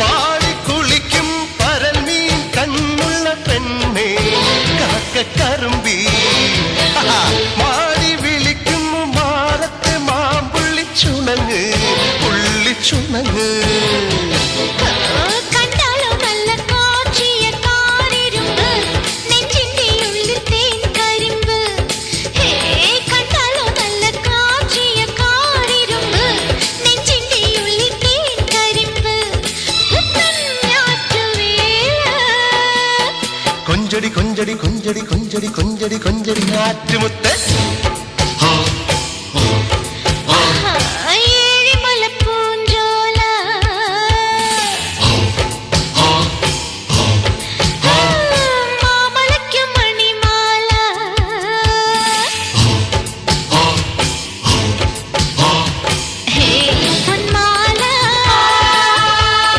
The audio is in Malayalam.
പാടി കുളിക്കും പരൽ മീൻ കണ്ണുള്ള പെണ്ണേ കാക്ക കറുമ്പി മാടി വിളിക്കും മാറത്ത് മാമ്പുള്ളി ചുണങ്ങ് പുള്ളി ചുണങ്ങ് കൊഞ്ചടി കൊഞ്ചടി കൊഞ്ചടി കൊഞ്ചടി കൊഞ്ചടി കൊഞ്ചടി ആറ്റുമുത്ത്